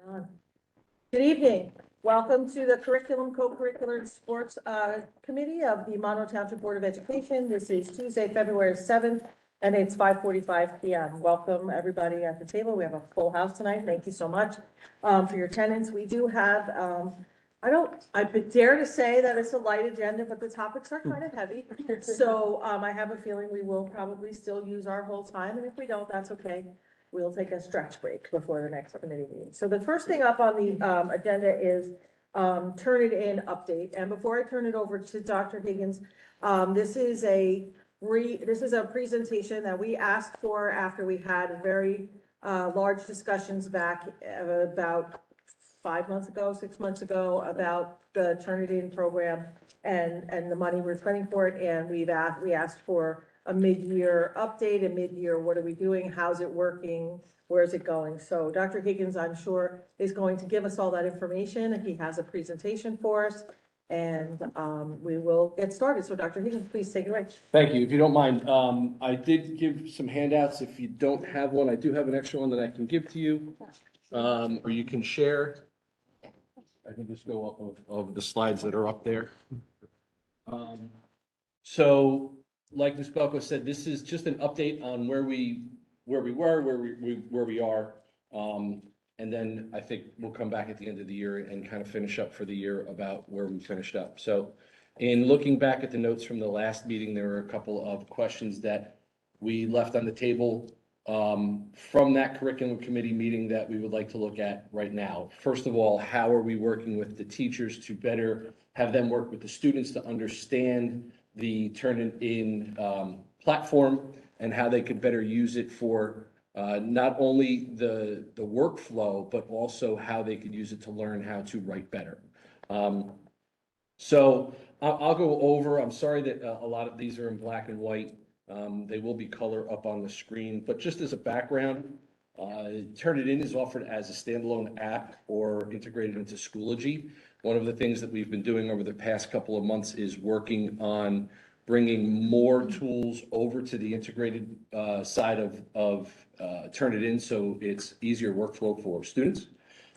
Good evening. Welcome to the Curriculum, Co-Curricular and Sports Committee of the Monroe Township Board of Education. This is Tuesday, February 7th, and it's 5:45 p.m. Welcome, everybody at the table. We have a full house tonight. Thank you so much for your attendance. We do have, I dare to say that it's a light agenda, but the topics are kind of heavy. So I have a feeling we will probably still use our whole time, and if we don't, that's okay. We'll take a stretch break before the next committee meeting. So the first thing up on the agenda is Turn It In update. And before I turn it over to Dr. Higgins, this is a presentation that we asked for after we had very large discussions back about 5 months ago, 6 months ago, about the Turn It In program and the money we're spending for it. And we asked for a mid-year update, a mid-year, what are we doing? How's it working? Where's it going? So Dr. Higgins, I'm sure, is going to give us all that information. He has a presentation for us, and we will get started. So Dr. Higgins, please take it away. Thank you. If you don't mind, I did give some handouts. If you don't have one, I do have an extra one that I can give to you, or you can share. I can just go off of the slides that are up there. So, like Ms. Belko said, this is just an update on where we were, where we are. And then I think we'll come back at the end of the year and kind of finish up for the year about where we finished up. So in looking back at the notes from the last meeting, there were a couple of questions that we left on the table from that curriculum committee meeting that we would like to look at right now. First of all, how are we working with the teachers to better have them work with the students to understand the Turn It In platform and how they could better use it for not only the workflow, but also how they could use it to learn how to write better. So I'll go over, I'm sorry that a lot of these are in black and white. They will be color up on the screen, but just as a background, Turn It In is offered as a standalone app or integrated into Schoology. One of the things that we've been doing over the past couple of months is working on bringing more tools over to the integrated side of Turn It In, so it's easier workflow for students.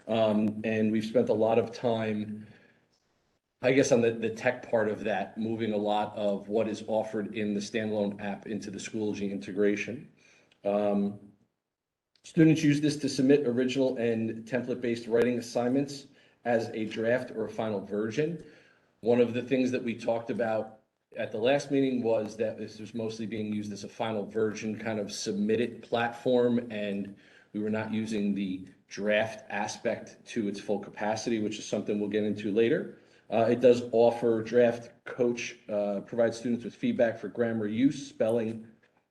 And we've spent a lot of time, I guess, on the tech part of that, moving a lot of what is offered in the standalone app into the Schoology integration. Students use this to submit original and template-based writing assignments as a draft or a final version. One of the things that we talked about at the last meeting was that this was mostly being used as a final version kind of submitted platform, and we were not using the draft aspect to its full capacity, which is something we'll get into later. It does offer Draft Coach, provides students with feedback for grammar use, spelling,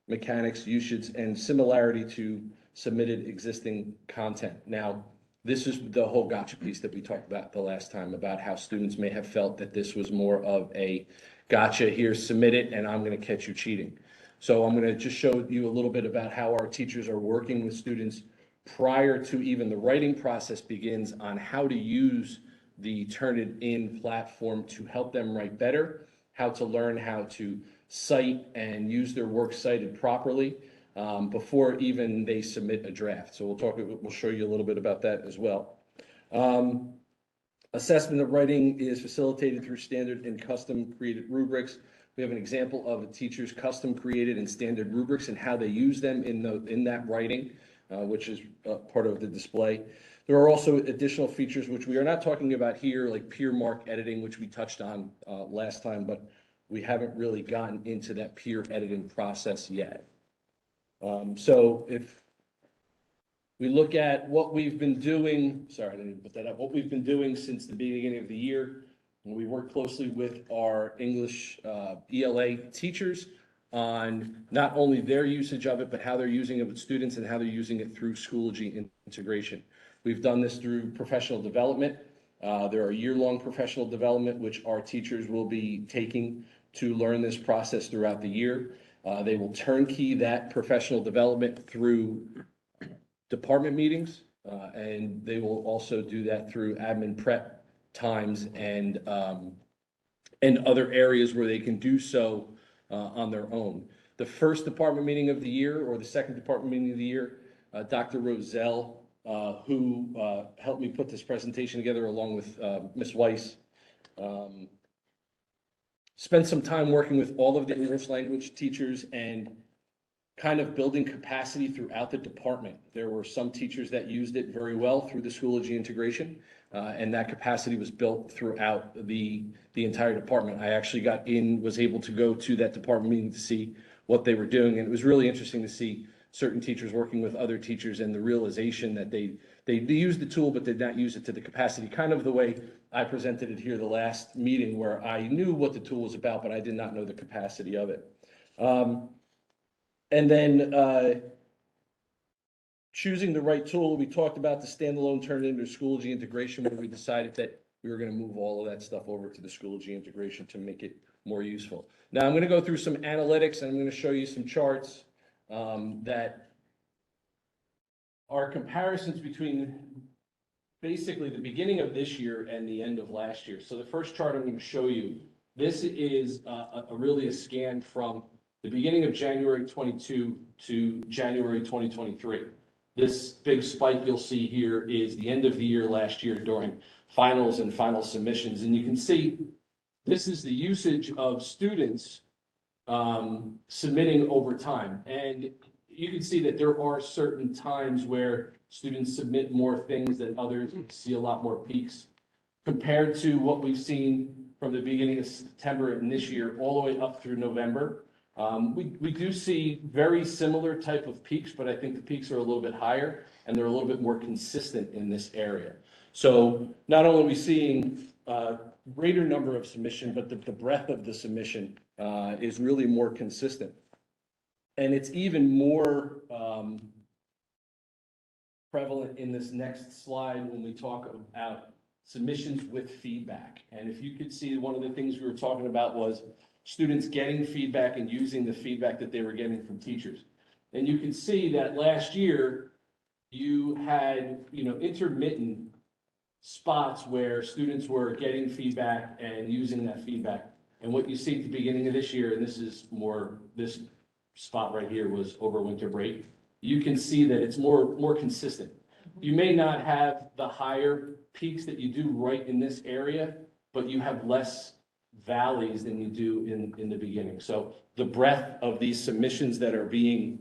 mechanics, usage, and similarity to submitted existing content. Now, this is the whole gotcha piece that we talked about the last time, about how students may have felt that this was more of a gotcha, here, submit it, and I'm going to catch you cheating. So I'm going to just show you a little bit about how our teachers are working with students prior to even the writing process begins on how to use the Turn It In platform to help them write better, how to learn how to cite and use their work cited properly before even they submit a draft. So we'll show you a little bit about that as well. Assessment of writing is facilitated through standard and custom created rubrics. We have an example of a teacher's custom created and standard rubrics and how they use them in that writing, which is part of the display. There are also additional features which we are not talking about here, like peer mark editing, which we touched on last time, but we haven't really gotten into that peer editing process yet. So if we look at what we've been doing, sorry, I didn't even put that up, what we've been doing since the beginning of the year, and we work closely with our English ELA teachers on not only their usage of it, but how they're using it with students and how they're using it through Schoology integration. We've done this through professional development. There are year-long professional development, which our teachers will be taking to learn this process throughout the year. They will turnkey that professional development through department meetings, and they will also do that through admin prep times and other areas where they can do so on their own. The first department meeting of the year or the second department meeting of the year, Dr. Roselle who helped me put this presentation together along with Ms. Weiss. Spent some time working with all of the English language teachers and kind of building capacity throughout the department. There were some teachers that used it very well through the Schoology integration, and that capacity was built throughout the entire department. I actually was able to go to that department meeting to see what they were doing, and it was really interesting to see certain teachers working with other teachers and the realization that they used the tool but did not use it to the capacity, kind of the way I presented it here the last meeting, where I knew what the tool was about, but I did not know the capacity of it. And then choosing the right tool, we talked about the standalone turn it into Schoology integration, where we decided that we were going to move all of that stuff over to the Schoology integration to make it more useful. Now I'm going to go through some analytics and I'm going to show you some charts that are comparisons between basically the beginning of this year and the end of last year. So the first chart I'm going to show you, this is really a scan from the beginning of January 22 to January 2023. This big spike you'll see here is the end of the year last year during finals and final submissions. And you can see this is the usage of students submitting over time. And you can see that there are certain times where students submit more things than others. You see a lot more peaks compared to what we've seen from the beginning of September and this year all the way up through November. We do see very similar type of peaks, but I think the peaks are a little bit higher and they're a little bit more consistent in this area. So not only are we seeing greater number of submission, but the breadth of the submission is really more consistent. And it's even more prevalent in this next slide when we talk about submissions with feedback. And if you could see, one of the things we were talking about was students getting feedback and using the feedback that they were getting from teachers. And you can see that last year you had, intermittent spots where students were getting feedback and using that feedback. And what you see at the beginning of this year, and this spot right here was over winter break, you can see that it's more consistent. You may not have the higher peaks that you do right in this area, but you have less valleys than you do in the beginning. So the breadth of these submissions that are being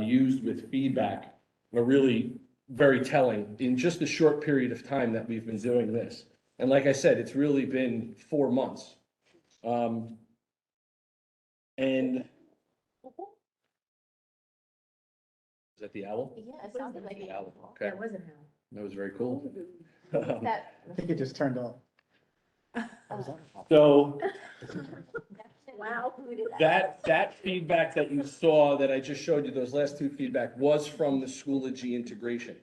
used with feedback are really very telling in just a short period of time that we've been doing this. And like I said, it's really been 4 months. And is that the owl? Yeah, it sounded like The it. owl, okay. That wasn't him. That was very cool. That. I think it just turned off. So Wow. that feedback that you saw that I just showed you, those last two feedback, was from the Schoology integration.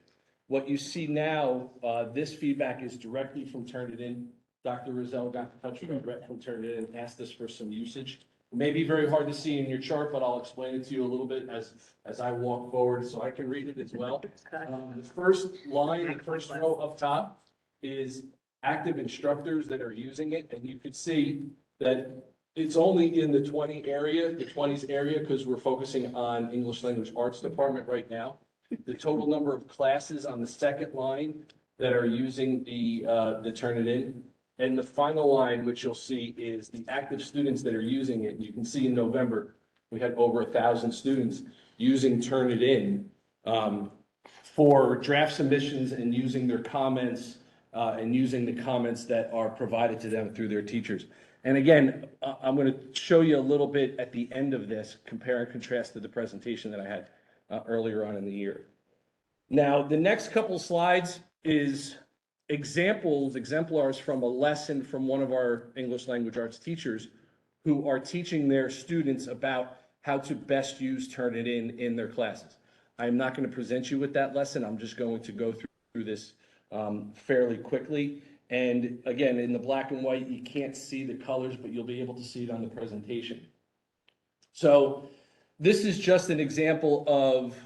What you see now, this feedback is directly from Turnitin. Dr. Rizzo got in touch with me direct from Turnitin and asked us for some usage. It may be very hard to see in your chart, but I'll explain it to you a little bit as I walk forward so I can read it as well. The first line, the first row up top is active instructors that are using it, and you could see that it's only in the 20s area, because we're focusing on English Language Arts Department right now. The total number of classes on the second line that are using the Turnitin. And the final line, which you'll see, is the active students that are using it. You can see in November, we had over 1,000 students using Turnitin for draft submissions and using their comments and using the comments that are provided to them through their teachers. And again, I'm going to show you a little bit at the end of this, compare and contrast to the presentation that I had earlier on in the year. Now, the next couple slides is exemplars from a lesson from one of our English language arts teachers who are teaching their students about how to best use Turnitin in their classes. I'm not going to present you with that lesson. I'm just going to go through this fairly quickly. And again, in the black and white, you can't see the colors, but you'll be able to see it on the presentation. So this is just an example of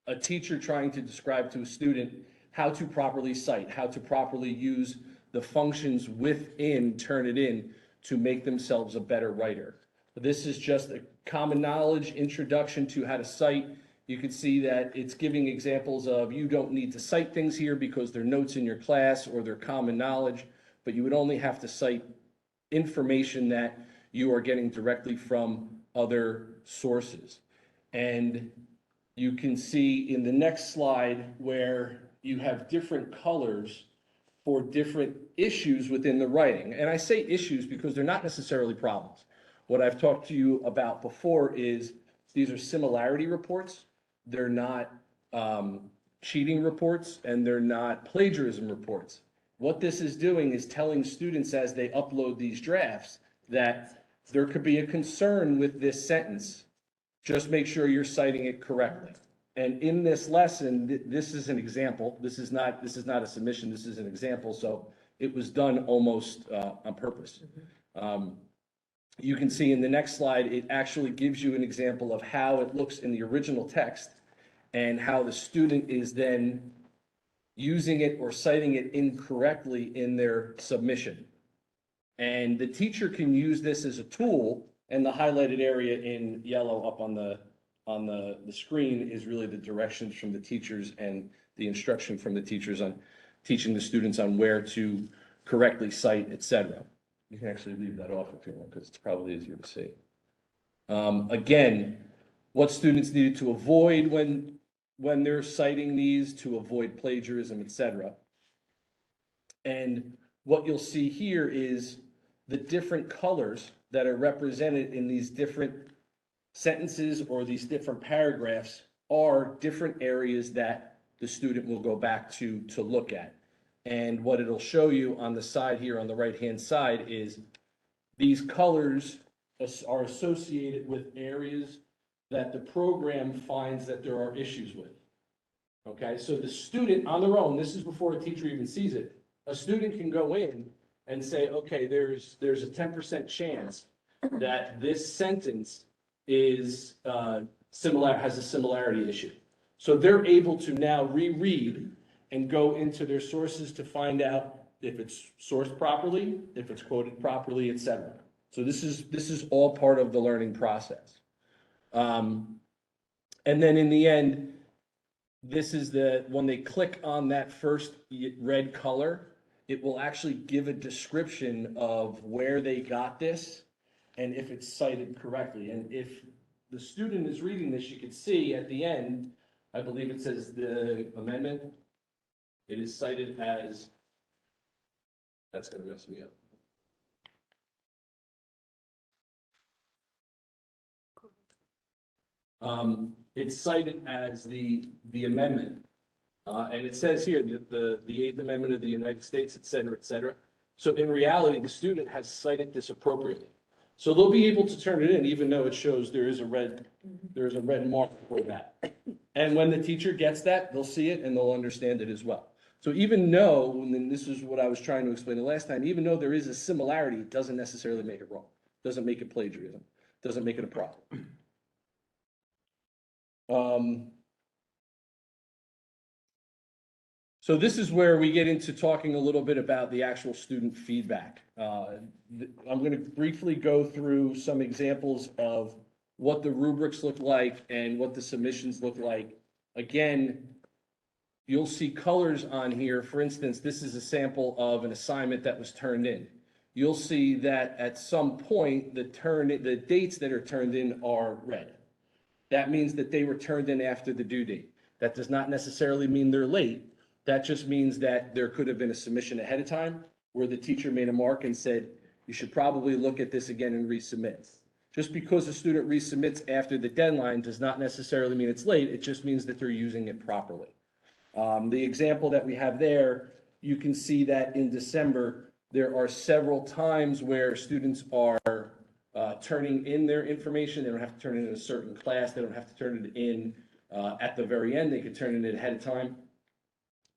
a teacher trying to describe to a student how to properly cite, how to properly use the functions within Turnitin to make themselves a better writer. This is just a common knowledge introduction to how to cite You can see that it's giving examples of you don't need to cite things here because they're notes in your class or they're common knowledge, but you would only have to cite information that you are getting directly from other sources. And you can see in the next slide where you have different colors for different issues within the writing. And I say issues because they're not necessarily problems. What I've talked to you about before is these are similarity reports. They're not cheating reports, and they're not plagiarism reports. What this is doing is telling students as they upload these drafts that there could be a concern with this sentence. Just make sure you're citing it correctly. And in this lesson, this is an example. This is not a submission. This is an example. So it was done almost on purpose. You can see in the next slide, it actually gives you an example of how it looks in the original text and how the student is then using it or citing it incorrectly in their submission. And the teacher can use this as a tool, and the highlighted area in yellow up on the screen is really the directions from the teachers and the instruction from the teachers on teaching the students on where to correctly cite, etc. You can actually leave that off if you want, because it's probably easier to see. Again, what students needed to avoid when they're citing these to avoid plagiarism, etc. And what you'll see here is the different colors that are represented in these different sentences or these different paragraphs are different areas that the student will go back to look at. And what it'll show you on the side here on the right-hand side is these colors are associated with areas that the program finds that there are issues with. Okay, so the student on their own, this is before a teacher even sees it, a student can go in and say, okay, there's a 10% chance that this sentence is has a similarity issue. So they're able to now reread and go into their sources to find out if it's sourced properly, if it's quoted properly, etc. So this is all part of the learning process. And then in the end, this is when they click on that first red color, it will actually give a description of where they got this and if it's cited correctly. And if the student is reading this, you can see at the end, I believe it says the amendment. It is cited as, that's going to mess me up. It's cited as the amendment. And it says here that the Eighth Amendment of the United States, et cetera, et cetera. So in reality, the student has cited this appropriately. So they'll be able to turn it in, even though it shows there is a red mark for that. And when the teacher gets that, they'll see it and they'll understand it as well. So even though, and this is what I was trying to explain the last time, even though there is a similarity, it doesn't necessarily make it wrong. Doesn't make it plagiarism. Doesn't make it a problem. So this is where we get into talking a little bit about the actual student feedback. I'm going to briefly go through some examples of what the rubrics look like and what the submissions look like. Again, you'll see colors on here. For instance, this is a sample of an assignment that was turned in. You'll see that at some point, the dates that are turned in are red. That means that they were turned in after the due date. That does not necessarily mean they're late. That just means that there could have been a submission ahead of time where the teacher made a mark and said, you should probably look at this again and resubmit. Just because a student resubmits after the deadline does not necessarily mean it's late. It just means that they're using it properly. The example that we have there, you can see that in December, there are several times where students are turning in their information. They don't have to turn it in a certain class. They don't have to turn it in at the very end. They could turn it in ahead of time.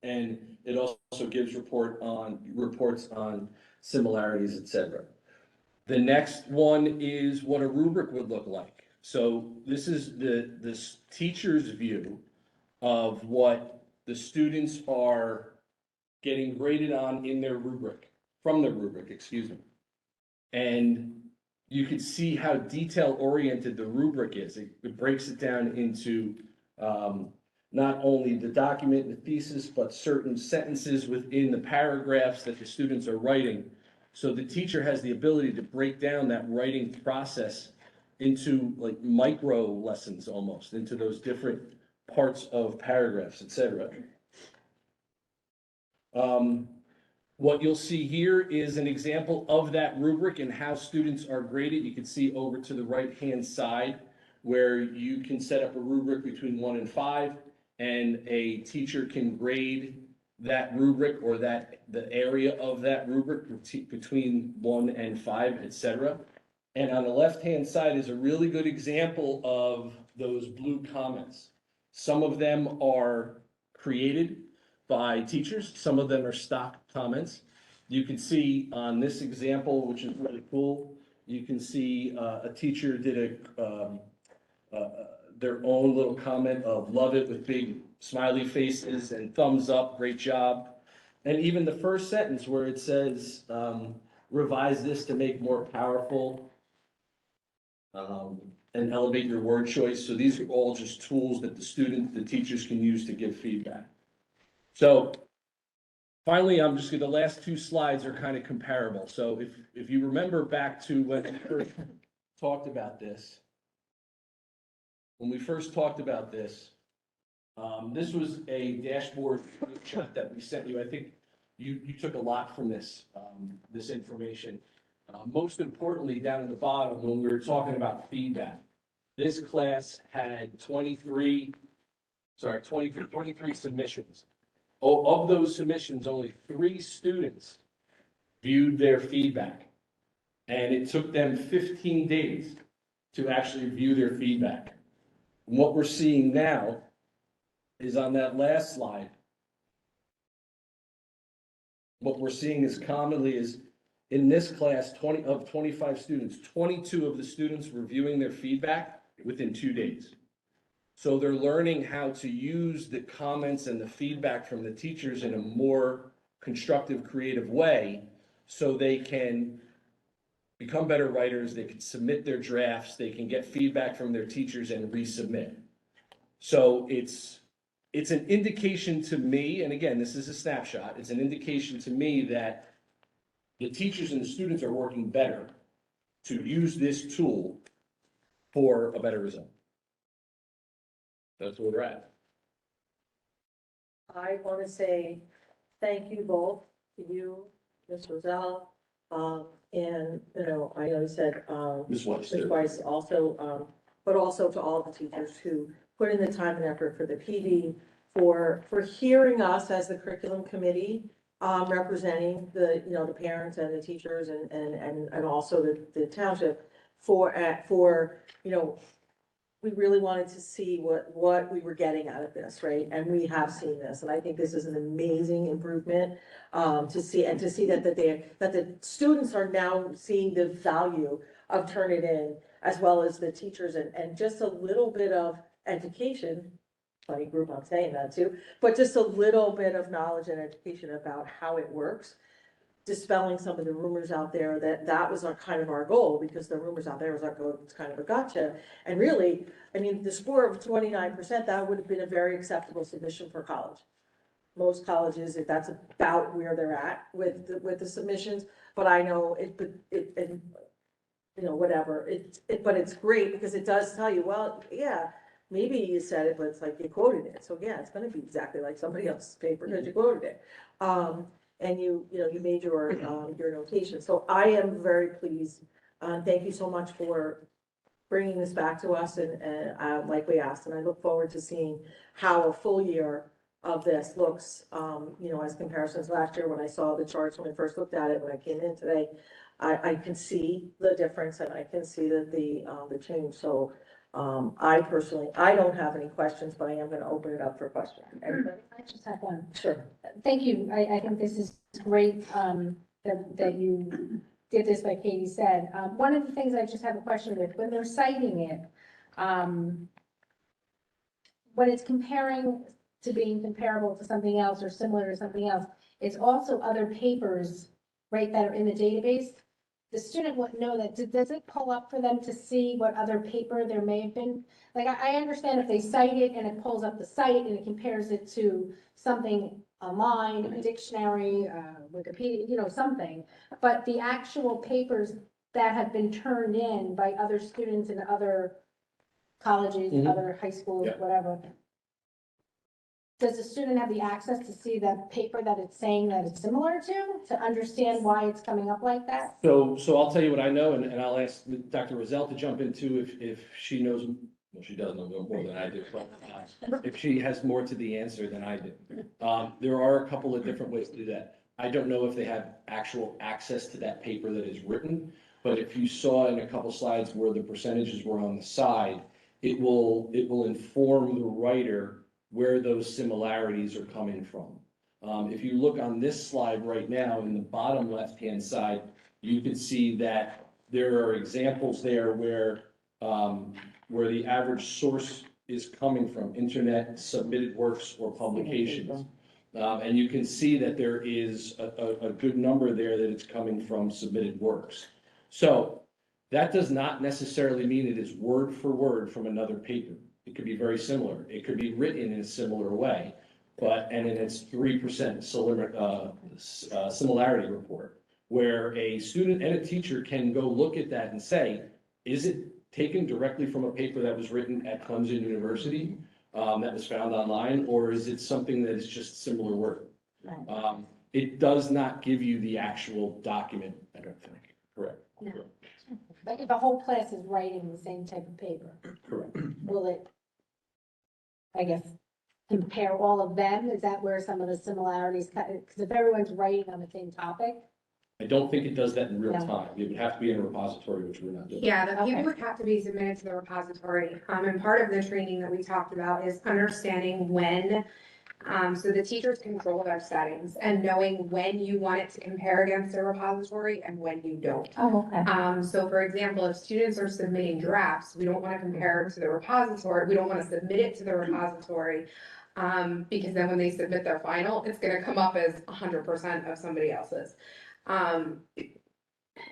And it also gives reports on similarities, etc. The next one is what a rubric would look like. So this is this teacher's view of what the students are getting graded on in their rubric, from the rubric, excuse me. And you can see how detail-oriented the rubric is. It breaks it down into Not only the document and the thesis, but certain sentences within the paragraphs that the students are writing. So the teacher has the ability to break down that writing process into like micro lessons almost, into those different parts of paragraphs, et cetera. What you'll see here is an example of that rubric and how students are graded. You can see over to the right-hand side where you can set up a rubric between 1 and 5, and a teacher can grade that rubric or the area of that rubric between 1 and 5, et cetera. And on the left-hand side is a really good example of those blue comments. Some of them are created by teachers, some of them are stock comments. You can see on this example, which is really cool, you can see a teacher did their own little comment of love it with big smiley faces and thumbs up, great job. And even the first sentence where it says, revise this to make more powerful and elevate your word choice. So these are all just tools that the teachers can use to give feedback. So finally, the last 2 slides are kind of comparable. So if you remember back to when we first talked about this, this was a dashboard shot that we sent you. I think you took a lot from this information. Most importantly, down at the bottom, when we were talking about feedback, this class had 23 submissions. Of those submissions, only 3 students viewed their feedback. And it took them 15 days to actually view their feedback. And what we're seeing now is on that last slide. What we're seeing is commonly is in this class, 20 of 25 students, 22 of the students were viewing their feedback within 2 days. So they're learning how to use the comments and the feedback from the teachers in a more constructive, creative way, so they can become better writers, they can submit their drafts, they can get feedback from their teachers and resubmit. So it's an indication to me, and again, this is a snapshot, it's an indication to me that the teachers and the students are working better to use this tool for a better result. That's where we're at. I want to say thank you both, to you, Ms. Roselle, and, I know you said, Ms. Weiss. Ms. Weiss also, but also to all the teachers who put in the time and effort for the PD, for hearing us as the curriculum committee, representing the parents and the teachers and also the township for, we really wanted to see what we were getting out of this, right? And we have seen this, and I think this is an amazing improvement, to see that the students are now seeing the value of Turnitin, as well as the teachers, and just a little bit of education. Funny group, I'm saying that too, but just a little bit of knowledge and education about how it works, dispelling some of the rumors out there that was our goal, because the rumors out there was it's kind of a gotcha. And really, I mean, the score of 29%, that would have been a very acceptable submission for college. Most colleges, if that's about where they're at with the submissions, but I know whatever, but it's great because it does tell you, well, yeah, maybe you said it, but it's like you quoted it. So yeah, it's gonna be exactly like somebody else's paper because you quoted it. And you made your notation. So I am very pleased. Thank you so much for bringing this back to us and like we asked, and I look forward to seeing how a full year of this looks, as comparisons last year when I saw the charts, when I first looked at it, when I came in today, I can see the difference and I can see the change. So I don't have any questions, but I am going to open it up for questions. Everybody? I just have one. Sure. Thank you. I think this is great, that you did this, like Katie said. One of the things I just have a question with, when they're citing it, when it's comparing to being comparable to something else or similar to something else, it's also other papers, right, that are in the database. the student wouldn't know that, does it pull up for them to see what other paper there may have been? Like, I understand if they cite it and it pulls up the site and it compares it to something online, a dictionary, Wikipedia, something. But the actual papers that have been turned in by other students in other colleges, Mhm. other high schools, Yeah. whatever. Does the student have the access to see the paper that it's saying that it's similar to understand why it's coming up like that? So I'll tell you what I know, and I'll ask Dr. Rozelle to jump into if she knows, well, she does know more than I do, but if she has more to the answer than I do. There are a couple of different ways to do that. I don't know if they have actual access to that paper that is written, but if you saw in a couple slides where the percentages were on the side, it will inform the writer where those similarities are coming from. If you look on this slide right now, in the bottom left-hand side, you can see that there are examples there where the average source is coming from, internet, submitted works, or publications. And you can see that there is a good number there that it's coming from submitted works. So that does not necessarily mean it is word for word from another paper. It could be very similar. It could be written in a similar way, and in its 3% similarity report, where a student and a teacher can go look at that and say, is it taken directly from a paper that was written at Clemson University, that was found online, or is it something that is just similar work? Right. It does not give you the actual document, I don't think. Correct. No. But if a whole class is writing the same type of paper, Correct. will it, I guess, compare all of them? Is that where some of the similarities, because if everyone's writing on the same topic? I don't think it does that in real No. time. It would have to be in a repository, which we're not doing. Yeah, the Okay. paper would have to be submitted to the repository. And part of the training that we talked about is understanding when, so the teachers control their settings and knowing when you want it to compare against the repository and when you don't. Oh, okay. So for example, if students are submitting drafts, we don't want to compare it to the repository. We don't want to submit it to the repository. Because then when they submit their final, it's going to come up as 100% of somebody else's. And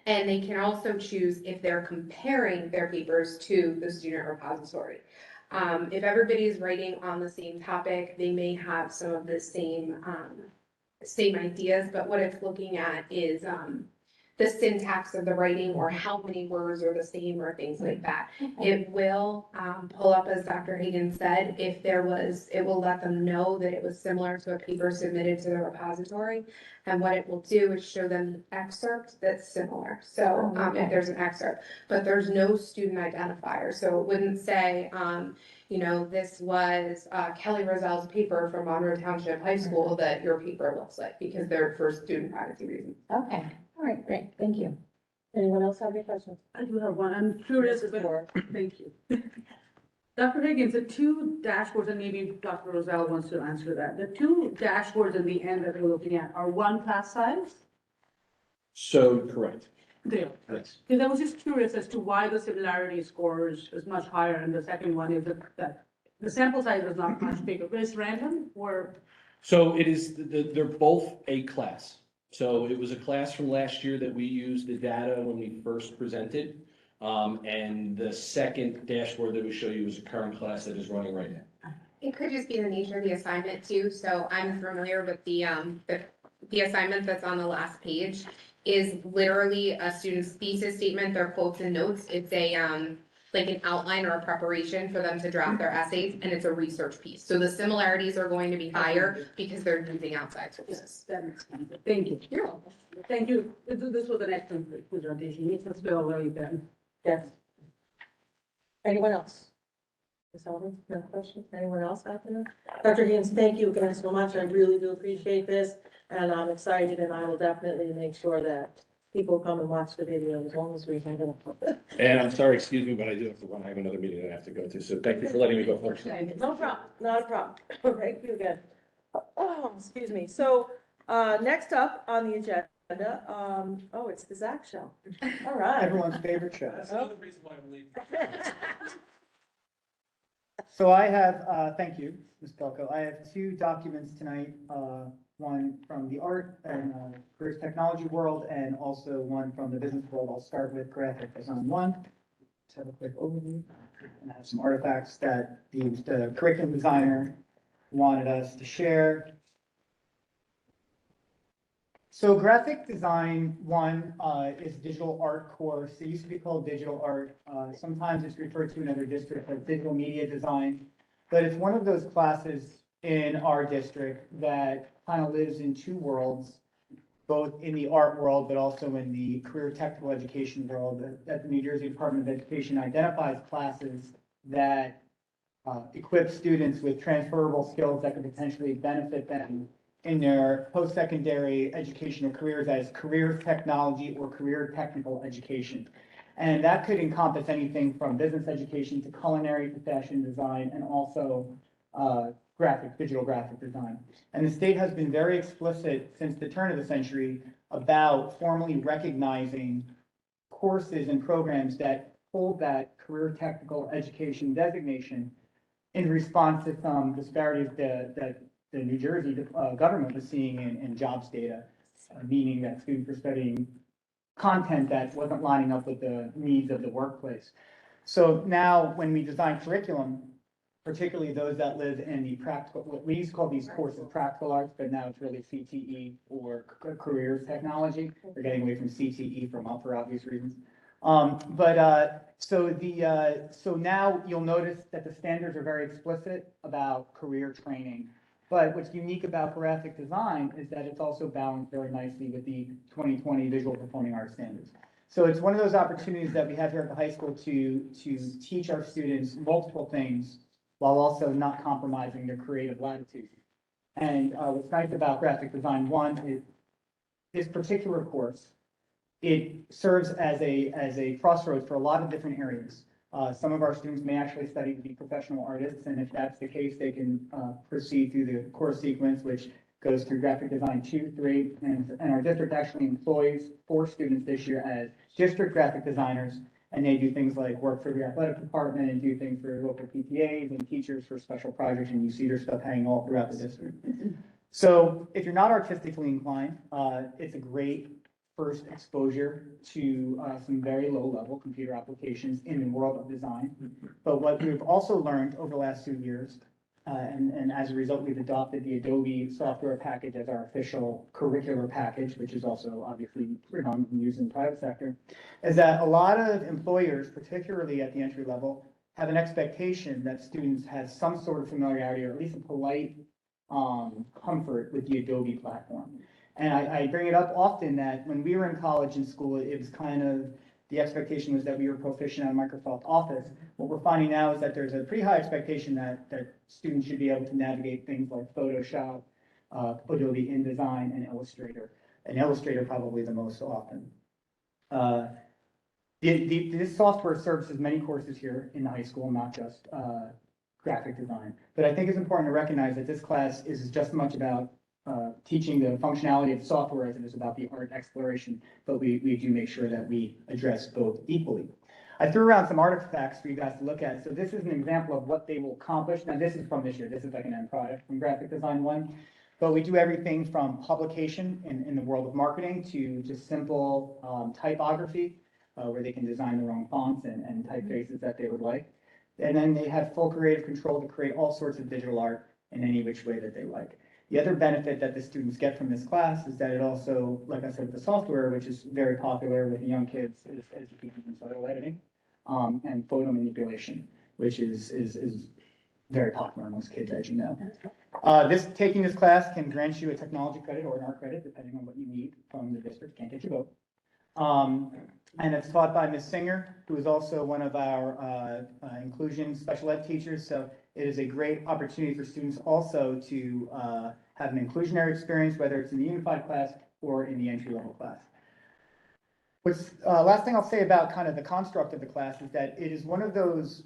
they can also choose if they're comparing their papers to the student repository. If everybody's writing on the same topic, they may have some of the same ideas, but what it's looking at is, the syntax of the writing or how many words are the same or things like that. It will, pull up, as Dr. Hagan said, if there was, it will let them know that it was similar to a paper submitted to the repository. And what it will do is show them the excerpt that's similar. So, if there's an excerpt, but there's no student identifier. So it wouldn't say, this was Kelly Roselle's paper from Monroe Township High School that your paper looks like, because they're for student privacy reasons. Okay, all right, great, thank you. Anyone else have any questions? I do have one. I'm curious, Mrs. but Moore. thank you. Dr. Higgins, the two dashboards, and maybe Dr. Roselle wants to answer that. The two dashboards in the end that we're looking at are one class size? So, correct. They are. Yes. Because I was just curious as to why the similarity scores is much higher, and the second one is that the sample size is not much bigger, but it's random, or? So it is, they're both a class. So it was a class from last year that we used the data when we first presented. And the second dashboard that we show you is a current class that is running right now. It could just be the nature of the assignment too, so I'm familiar with the assignment that's on the last page is literally a student's thesis statement, their quotes and notes. It's like an outline or a preparation for them to draft their essays, and it's a research piece. So the similarities are going to be higher because they're using outside sources. That makes sense. Thank you. You're welcome. Thank you. This was an excellent presentation. It was well done. Yes. Anyone else? Ms. Sullivan, no question? Anyone else out there? Dr. Higgins, thank you again so much. I really do appreciate this, and I'm excited, and I will definitely make sure that people come and watch the video as long as we have it. And I'm sorry, excuse me, but I do have to run. I have another meeting that I have to go to. So thank you for letting me go first. No problem, not a problem. Thank you again. Oh, excuse me. So, next up on the agenda, it's the Zach show. All right. Everyone's favorite show. That's another reason why I'm leaving. So I have, thank you, Ms. Belko. I have two documents tonight. one from the art and careers technology world, and also one from the business world. I'll start with graphic design one. Let's have a quick overview and have some artifacts that the curriculum designer wanted us to share. So graphic design one is digital art course. It used to be called digital art. Sometimes it's referred to in other districts as digital media design. But it's one of those classes in our district that kind of lives in two worlds, both in the art world, but also in the career technical education world. That the New Jersey Department of Education identifies classes that equip students with transferable skills that could potentially benefit them in their post-secondary educational careers as career technology or career technical education. And that could encompass anything from business education to culinary to fashion design and also digital graphic design. And the state has been very explicit since the turn of the century about formally recognizing courses and programs that hold that career technical education designation in response to some disparities that the New Jersey government was seeing in jobs data, meaning that students were studying content that wasn't lining up with the needs of the workplace. So now when we design curriculum, particularly those that live in the practical, what we used to call these courses practical arts, but now it's really CTE or careers technology. We're getting away from CTE for obvious reasons. So now you'll notice that the standards are very explicit about career training. But what's unique about graphic design is that it's also balanced very nicely with the 2020 visual performing arts standards. So it's one of those opportunities that we have here at the high school to teach our students multiple things while also not compromising their creative latitude. And what's nice about graphic design one is this particular course, it serves as a crossroads for a lot of different areas. Some of our students may actually study to be professional artists, and if that's the case, they can proceed through the course sequence, which goes through graphic design 2, 3, and our district actually employs 4 students this year as district graphic designers, and they do things like work for the athletic department and do things for local PTAs and teachers for special projects, and you see their stuff hanging all throughout the district. So if you're not artistically inclined, it's a great first exposure to some very low-level computer applications in the world of design. But what we've also learned over the last 2 years, and as a result, we've adopted the Adobe software package as our official curricular package, which is also obviously predominantly used in the private sector, is that a lot of employers, particularly at the entry level, have an expectation that students have some sort of familiarity or at least a polite comfort with the Adobe platform. And I bring it up often that when we were in college and school, it was kind of, the expectation was that we were proficient on Microsoft Office. What we're finding now is that there's a pretty high expectation that students should be able to navigate things like Photoshop, Adobe InDesign, and Illustrator. And Illustrator probably the most often. This software serves as many courses here in the high school, not just graphic design. But I think it's important to recognize that this class is just as much about teaching the functionality of software as it is about the art exploration, but we do make sure that we address both equally. I threw around some artifacts for you guys to look at. So this is an example of what they will accomplish. Now this is from this year. This is like an end product from Graphic Design 1. But we do everything from publication in the world of marketing to just simple typography, where they can design their own fonts and typefaces that they would like. And then they have full creative control to create all sorts of digital art in any which way that they like. The other benefit that the students get from this class is that it also, like I said, the software, which is very popular with young kids, is photo editing and photo manipulation, which is very popular amongst kids, as you know. Taking this class can grant you a technology credit or an art credit, depending on what you need from the district. Can't get you both. And it's taught by Ms. Singer, who is also one of our inclusion special ed teachers. So it is a great opportunity for students also to have an inclusionary experience, whether it's in the unified class or in the entry-level class. Last thing I'll say about kind of the construct of the class is that it is one of those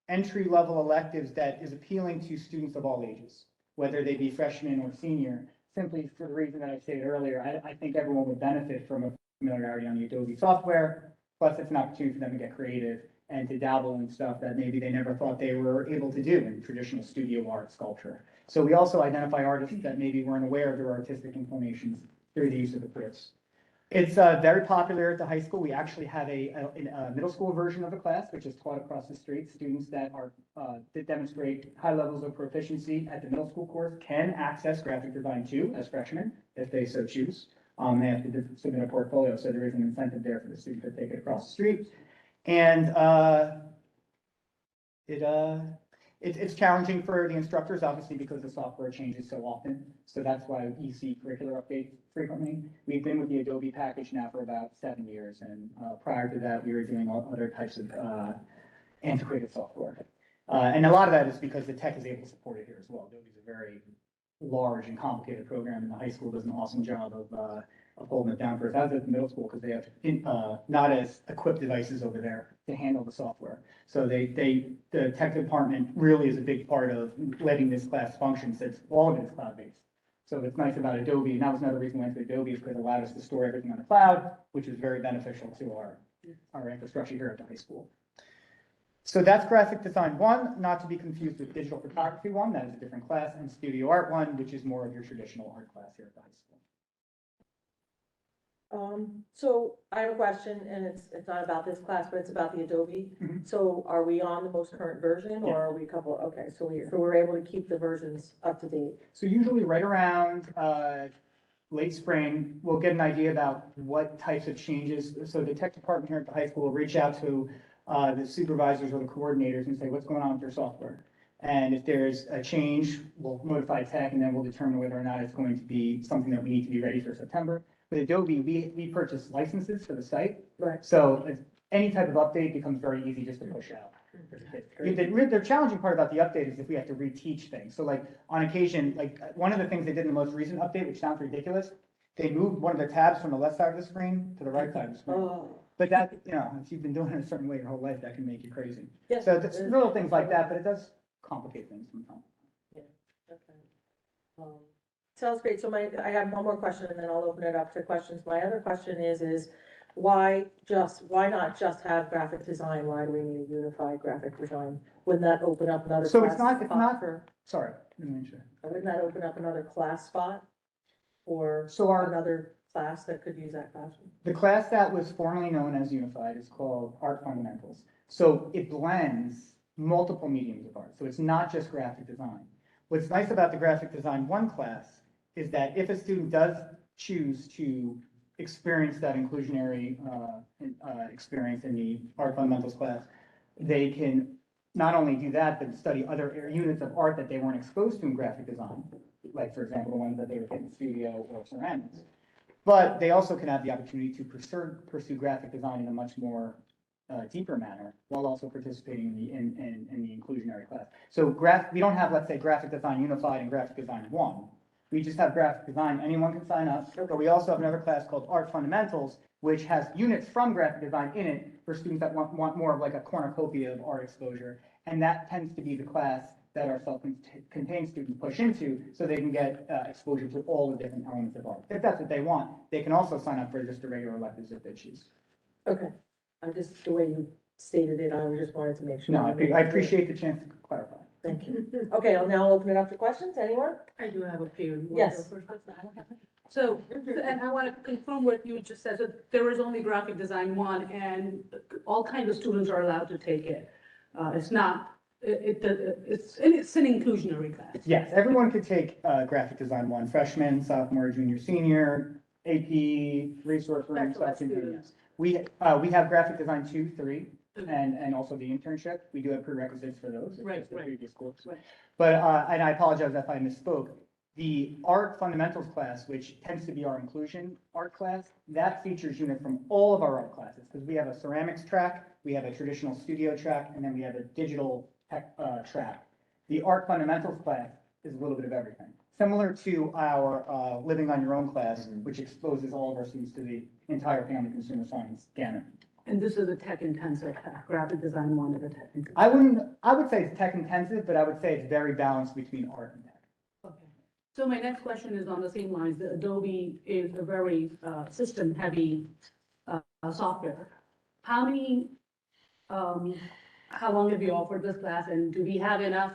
entry-level electives that is appealing to students of all ages, whether they be freshman or senior, simply for the reason that I stated earlier. I think everyone would benefit from a familiarity on the Adobe software, plus it's an opportunity for them to get creative and to dabble in stuff that maybe they never thought they were able to do in traditional studio art, sculpture. So we also identify artists that maybe weren't aware of their artistic inclinations through the use of the quiz. It's very popular at the high school. We actually have a middle school version of the class, which is taught across the street. Students that demonstrate high levels of proficiency at the middle school course can access graphic design too as freshmen, if they so choose. They have to submit a portfolio, so there is an incentive there for the student to take it across the street. And it's challenging for the instructors, obviously, because the software changes so often. So that's why you see curricular updates frequently. We've been with the Adobe package now for about 7 years, and prior to that, we were doing all other types of antiquated software. And a lot of that is because the tech is able to support it here as well. Adobe is a very large and complicated program, and the high school does an awesome job of holding it down for us, as does the middle school, because they have not as equipped devices over there to handle the software. So the tech department really is a big part of letting this class function, since all of it is cloud-based. So what's nice about Adobe, and that was another reason we went to Adobe, is because it allowed us to store everything on the cloud, which is very beneficial to our infrastructure here at the high school. So that's graphic design 1, not to be confused with digital photography 1, that is a different class, and studio art 1, which is more of your traditional art class here at the high school. So I have a question, and it's not about this class, but it's about the Adobe. Mhm. So are we on the most current version, or are we okay, so we're able to keep the versions up to date? So usually right around late spring, we'll get an idea about what types of changes. So the tech department here at the high school will reach out to the supervisors or the coordinators and say, what's going on with your software? And if there's a change, we'll notify tech, and then we'll determine whether or not it's going to be something that we need to be ready for September. With Adobe, we purchase licenses for the site. Right. So any type of update becomes very easy just to push out. The challenging part about the update is if we have to reteach things. So like on occasion, like one of the things they did in the most recent update, which sounds ridiculous, they moved one of the tabs from the left side of the screen to the right side of the screen. Oh, But that, if you've been doing it a certain way your whole life, that can make you crazy. yes. So it's little things like that, but it does complicate things sometimes. Okay. Sounds great. So I have one more question, and then I'll open it up to questions. My other question is why not just have graphic design? Why do we need a unified graphic design? Wouldn't that open up another So class it's not spot for, sorry, let me make sure. wouldn't that open up another class spot? Or So another class that could use that classroom? the class that was formerly known as Unified is called Art Fundamentals. So it blends multiple mediums of art. So it's not just graphic design. What's nice about the graphic design 1 class is that if a student does choose to experience that inclusionary experience in the Art Fundamentals class, they can not only do that, but study other units of art that they weren't exposed to in graphic design, like, for example, the ones that they would get in studio or ceramics. But they also can have the opportunity to pursue graphic design in a much more deeper manner, while also participating in the inclusionary class. So we don't have, let's say, graphic design unified and graphic design 1. We just have graphic design, anyone can sign up, but we also have another class called Art Fundamentals, which has units from graphic design in it for students that want more of like a cornucopia of art exposure. And that tends to be the class that our self-contained students push into, so they can get exposure to all the different elements of art. If that's what they want, they can also sign up for just a regular electives if they choose. Okay, I'm just, the way you stated it, I just wanted to make sure. No, I appreciate the chance to clarify. Thank you. Okay, I'll now open it up to questions. Anyone? I do have a few. Yes. So, and I want to confirm what you just said, so there is only graphic design 1, and all kinds of students are allowed to take it. It's not, it's an inclusionary class. Yes, everyone could take graphic design 1, freshman, sophomore, junior, senior, AP, resource room, Excellent stuff. students. We have graphic design 2, 3, and also the internship. We do have prerequisites for those. It's Right, just the right. previous course. Right. But, and I apologize if I misspoke. The art fundamentals class, which tends to be our inclusion art class, that features units from all of our art classes, because we have a ceramics track, we have a traditional studio track, and then we have a digital tech track. The art fundamentals class is a little bit of everything. Similar to our living on your own class, which exposes all of our students to the entire family consumer science gamut. And this is a tech intensive, graphic design 1 is a tech intensive. I would say it's tech intensive, but I would say it's very balanced between art and tech. Okay. So my next question is on the same lines. The Adobe is a very system heavy software. How long have you offered this class, and do we have enough,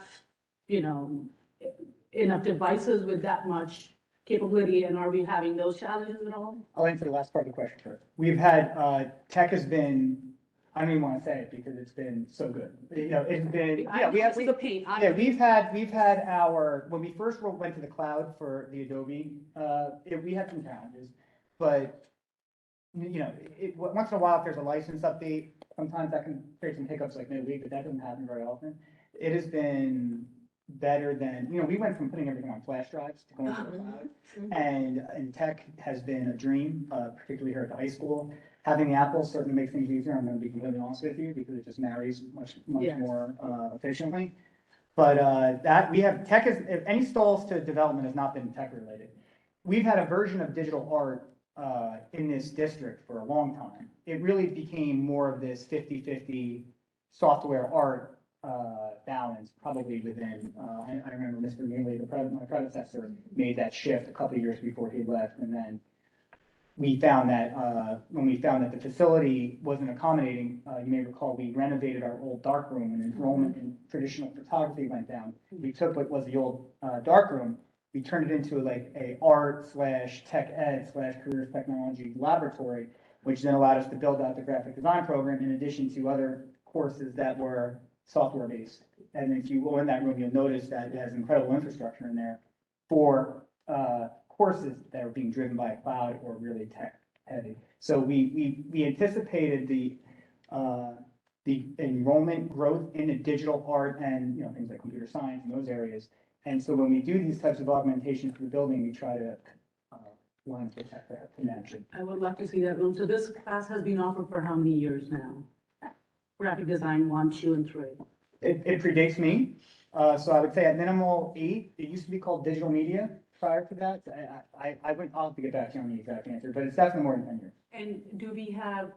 enough devices with that much capability, and are we having those challenges at all? I'll answer the last part of the question first. We've had, tech has been, I don't even want to say it because it's been so good. You know, it's been, yeah, we have, This is a pain. yeah, we've had our, when we first went to the cloud for the Adobe, we had some challenges, but you know, once in a while, if there's a license update, sometimes that can create some hiccups like midweek, but that doesn't happen very often. It has been better than, you know, we went from putting everything on flash drives to going to the cloud. And tech has been a dream, particularly here at the high school. Having the Apple certainly makes things easier. I'm going to be completely honest with you because it just marries much Yes. more efficiently. But that we have tech is, if any stalls to development has not been tech related. We've had a version of digital art in this district for a long time. It really became more of this 50-50 software art balance probably within, I remember Mr. Neely, my predecessor, made that shift a couple of years before he left. And then we found that when we found that the facility wasn't accommodating, you may recall, we renovated our old darkroom and enrollment in traditional photography went down. We took what was the old darkroom, we turned it into like a art/tech ed/careers technology laboratory, which then allowed us to build out the graphic design program in addition to other courses that were software based. And if you go in that room, you'll notice that it has incredible infrastructure in there for courses that are being driven by a cloud or really tech heavy. So we anticipated the enrollment growth in the digital art and, you know, things like computer science and those areas. And so when we do these types of augmentations for the building, we try to line with that connection. I would love to see that room. So this class has been offered for how many years now? Graphic design 1, 2, and 3. It predates me. So I would say at minimal 8, it used to be called digital media prior to that. I wouldn't, I'll have to get back to you on the exact answer, but it's definitely more than 10 years. And do we have,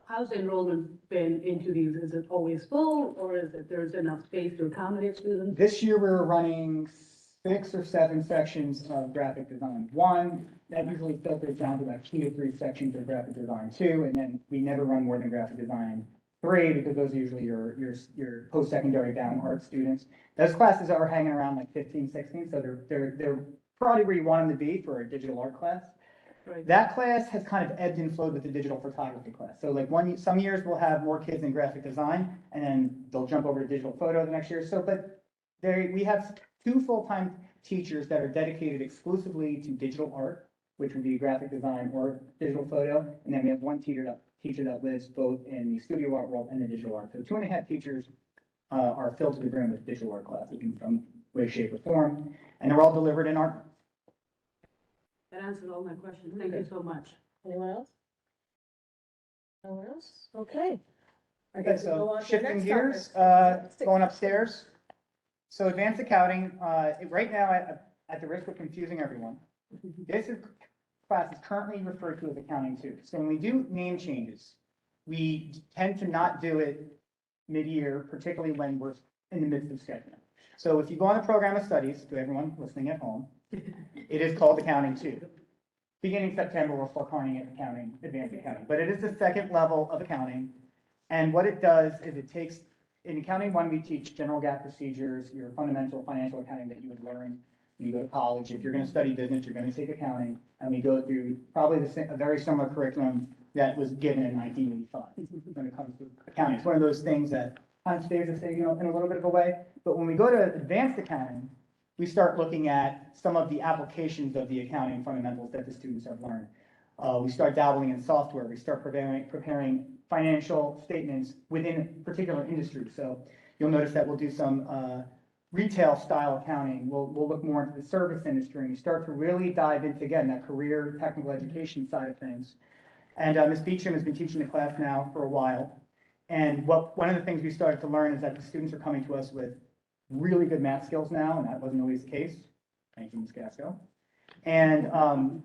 how's the enrollment been into these? Is it always full, or is it there's enough space to accommodate students? This year, we were running 6 or 7 sections of graphic design 1. That usually filters down to about 2 to 3 sections of graphic design 2, and then we never run more than graphic design 3 because those are usually your post-secondary down art students. Those classes are hanging around like 15, 16, so they're probably where you want them to be for a digital art class. Right. That class has kind of ebbed and flowed with the digital photography class. So like some years we'll have more kids in graphic design, and then they'll jump over to digital photo the next year. So, but we have 2 full-time teachers that are dedicated exclusively to digital art, which would be graphic design or digital photo, and then we have 1 teacher that lives both in the studio art world and the digital art. So 2.5 teachers are filled to the brim with digital art classes in some way, shape, or form, and they're all delivered in art. That answers all my questions. Thank you so much. Anyone else? No one else? Okay. I Okay, guess we'll go so on to the shifting next gears, topic. going upstairs. So advanced accounting, right now, at the risk of confusing everyone, class is currently referred to as accounting 2. So when we do name changes, we tend to not do it mid-year, particularly when we're in the midst of scheduling. So if you go on the program of studies, to everyone listening at home, it is called accounting 2. Beginning September, we'll start calling it accounting, advanced accounting, but it is the second level of accounting. And what it does is it takes, in accounting 1, we teach general GAAP procedures, your fundamental financial accounting that you would learn when you go to college. If you're going to study business, you're going to take accounting, and we go through probably a very similar curriculum that was given in 1985 when it comes to accounting. It's one of those things that kind of stays the same, you know, in a little bit of a way. But when we go to advanced accounting, we start looking at some of the applications of the accounting fundamentals that the students have learned. We start dabbling in software. We start preparing financial statements within particular industries. So you'll notice that we'll do some retail style accounting. We'll look more into the service industry and start to really dive into, again, that career technical education side of things. And Ms. Beecham has been teaching the class now for a while. And one of the things we started to learn is that the students are coming to us with really good math skills now, and that wasn't always the case. Thank you, Ms. Gasco. And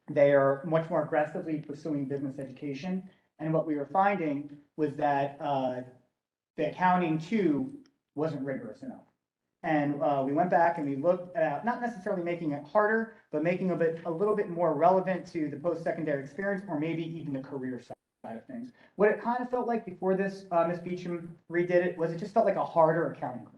they are much more aggressively pursuing business education. And what we were finding was that the accounting 2 wasn't rigorous enough. And we went back and we looked at not necessarily making it harder, but making it a little bit more relevant to the post-secondary experience, or maybe even the career side of things. What it kind of felt like before this, Ms. Beecham redid it, was it just felt like a harder accounting class.